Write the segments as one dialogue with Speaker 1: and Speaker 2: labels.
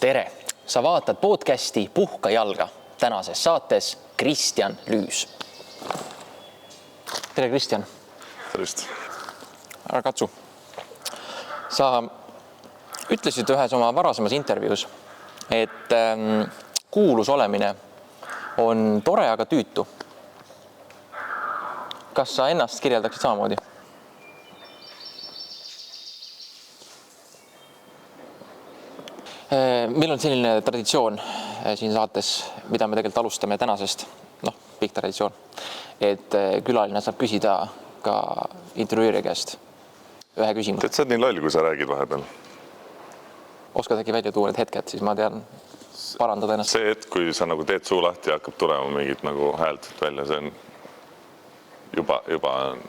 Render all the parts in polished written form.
Speaker 1: Tere! Sa vaatad podcasti Puhka jalga. Tänases saates Kristjan Lüüs. Tere, Kristjan!
Speaker 2: Tervist!
Speaker 1: Ära katsu. Sa ütlesid ühes oma varasemas intervjuus, et kuulus olemine on tore, aga tüütu. Kas sa ennast kirjeldaksid samamoodi? Meil on selline traditsioon siin saates, mida me tegelikult alustame tänasest, pikk traditsioon, et külaline saab küsida ka intervjueerija käest ühe küsimuse.
Speaker 2: Tead, sa oled nii loll, kui sa räägid vahepeal.
Speaker 1: Oskad äkki välja tuua need hetked, siis ma tean parandada ennast.
Speaker 2: See hetk, kui sa nagu teed suu lahti ja hakkab tulema mingit nagu häält välja, see on juba on...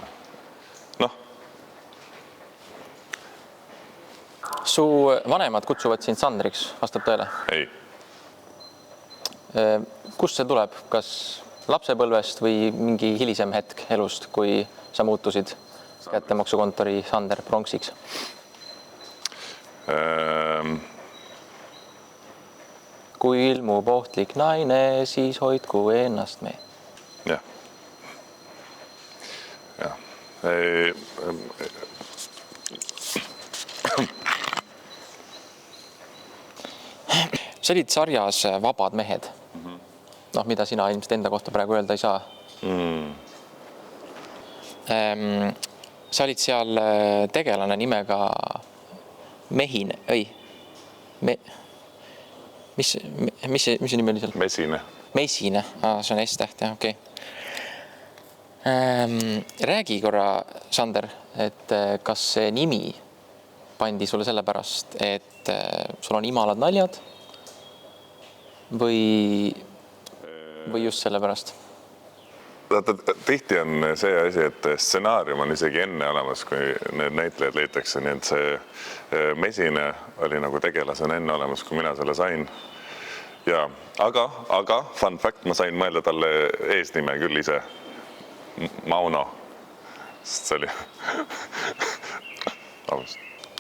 Speaker 1: Su vanemad kutsuvad sind Sandriks, vastab tõele?
Speaker 2: Ei.
Speaker 1: Kust see tuleb? Kas lapsepõlvest või mingi hilisem hetk elust, kui sa muutusid kättemaksukontori Sander Pronksiks? Kui ilmub ohtlik naine, siis hoidku ennast me.
Speaker 2: Jah.
Speaker 1: Sa olid sarjas Vabad mehed. Mida sina ilmselt enda kohta praegu öelda ei saa. Sa olid seal tegelane nimega Mehine. Mis see nimi oli seal?
Speaker 2: Mesine.
Speaker 1: Mesine. See on S-täht, jah, okei. Räägi korra, Sander, et kas see nimi pandi sulle sellepärast, et sul on imalad naljad või just sellepärast?
Speaker 2: Tihti on see asi, et stsenaarium on isegi enne olemas, kui need näitlejad leitakse, nii et see Mesine oli nagu tegelasena enne olemas, kui mina selle sain. Ja, aga fun fact, ma sain mõelda talle eesnime küll ise. Mauno. Sest see oli...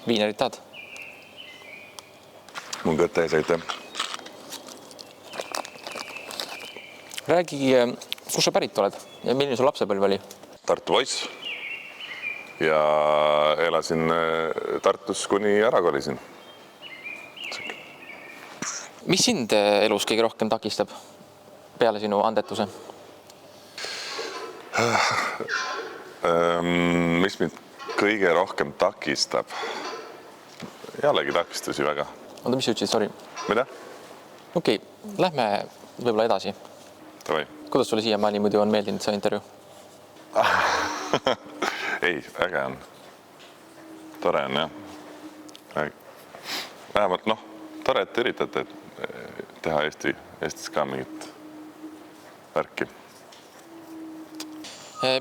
Speaker 1: Viinerit tahad?
Speaker 2: Mun kõtte ees aitäh.
Speaker 1: Räägi, kus sa pärit oled ja milline su lapsepõlv oli?
Speaker 2: Tartu poiss ja elasin Tartus, kuni ära kolisin.
Speaker 1: Mis sind elus kõige rohkem takistab peale sinu andetuse?
Speaker 2: Mis mind kõige rohkem takistab? Jällegi takistusi väga.
Speaker 1: Oota, mis sa ütlesid, sorry?
Speaker 2: Mida?
Speaker 1: Okei, lähme võib-olla edasi.
Speaker 2: Tavai.
Speaker 1: Kuidas sulle siiamaani muidu on meeldinud see intervju?
Speaker 2: Ei, äge on. Tore on, jah. Vähemalt, tore, et üritate teha Eestis ka mingit värki.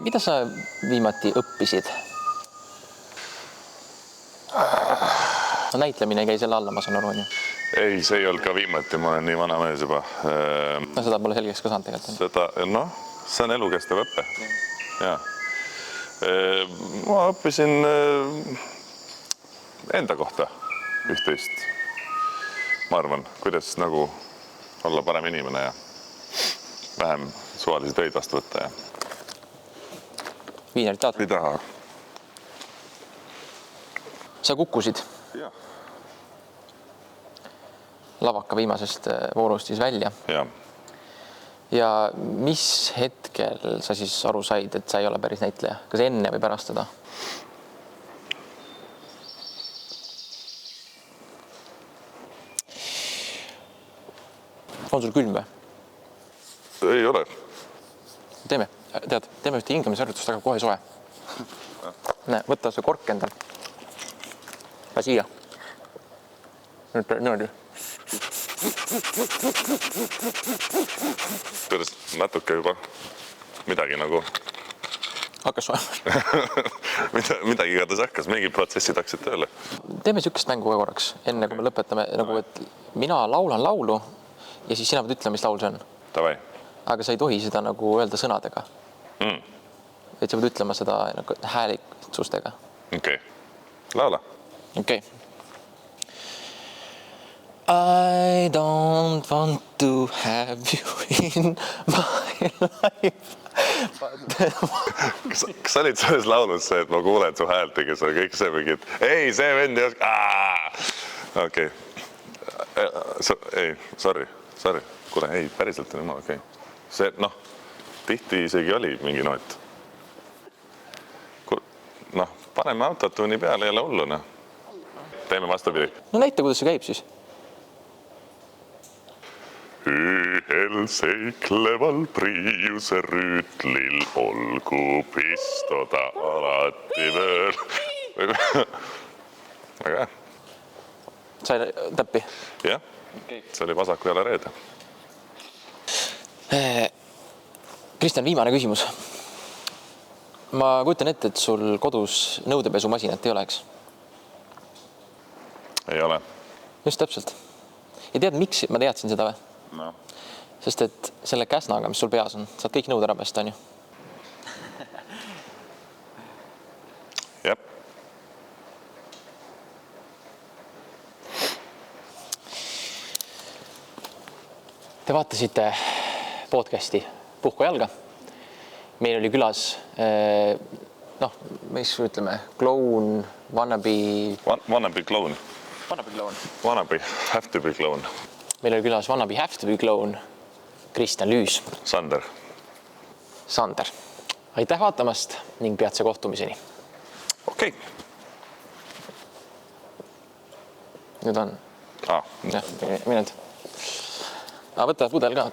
Speaker 2: Mida sa viimati õppisid? Näitlemine ei käi selle alla, ma saan aru, on ju? Ei, see ei olnud ka viimati, ma olen nii vana mees juba.
Speaker 1: Seda pole selgeks ka saanud tegelikult.
Speaker 2: See on elukestev õppe. Ja. Ma õppisin enda kohta üht-teist. Ma arvan, kuidas nagu olla parem inimene ja vähem suvalisi töid vastu võtta.
Speaker 1: Viinerit tahad?
Speaker 2: Ei taha.
Speaker 1: Sa kukkusid?
Speaker 2: Jah.
Speaker 1: Lavaka viimasest voorust siis välja.
Speaker 2: Ja. Ja
Speaker 1: mis hetkel sa siis aru said, et sa ei ole päris näitleja? Kas enne või pärast seda? On sul külm või?
Speaker 2: Ei ole.
Speaker 1: Teeme ühte hingamisharjutust, aga kohe soe. Võta see kork endal. Ka siia. Nüüd.
Speaker 2: Tõres natuke juba midagi nagu...
Speaker 1: Hakkas soe.
Speaker 2: Midagi igatahes hakkas, mingi protsessid hakkasid tööle.
Speaker 1: Teeme sükest mängu ka korraks, enne kui me lõpetame, nagu et mina laulan laulu ja siis sina pead ütlema, mis laul see on.
Speaker 2: Tavai.
Speaker 1: Aga sa ei tohi seda nagu öelda sõnadega. Et sa pead ütlema seda hääliksustega.
Speaker 2: Okei. Laula.
Speaker 1: Okei. I don't want to have you in my life.
Speaker 2: Kas sa olid selles laulus see, et ma kuulen su häält ja sa kõik see mingi, et ei, see vend ei oska. Okei. Ei, sorry. Kuule, ei, päriselt on jumal, okei. See, tihti isegi oli mingi noot. Paneme autotuuni peale jälle hulluna. Teeme vastupidi.
Speaker 1: No näita, kuidas see käib siis.
Speaker 2: Ühel seikleval Priiuse rüütlil olgu pistoda alati vööl. Väga hea.
Speaker 1: Sai täppi?
Speaker 2: Jah, see oli vasaku jala reede.
Speaker 1: Kristjan, viimane küsimus. Ma kujutan ette, et sul kodus nõudepesumasinat ei oleks.
Speaker 2: Ei ole.
Speaker 1: Just täpselt. Ja tead, miks ma teadsin seda või?
Speaker 2: No.
Speaker 1: Sest et selle käsnaga, mis sul peas on, saad kõik nõud ära pesta, on ju?
Speaker 2: Jep.
Speaker 1: Te vaatasite podcasti Puhku jalga. Meil oli külas, mis ütleme, kloun, wannabe
Speaker 2: kloun. Wannabe, have to be kloun.
Speaker 1: Meil oli külas wannabe, have to be kloun. Kristjan Lüüs. Sander. Aitäh vaatamast ning peatse kohtumiseni.
Speaker 2: Okei.
Speaker 1: Nüüd on.
Speaker 2: Jah,
Speaker 1: mine nüüd. Võta pudel ka.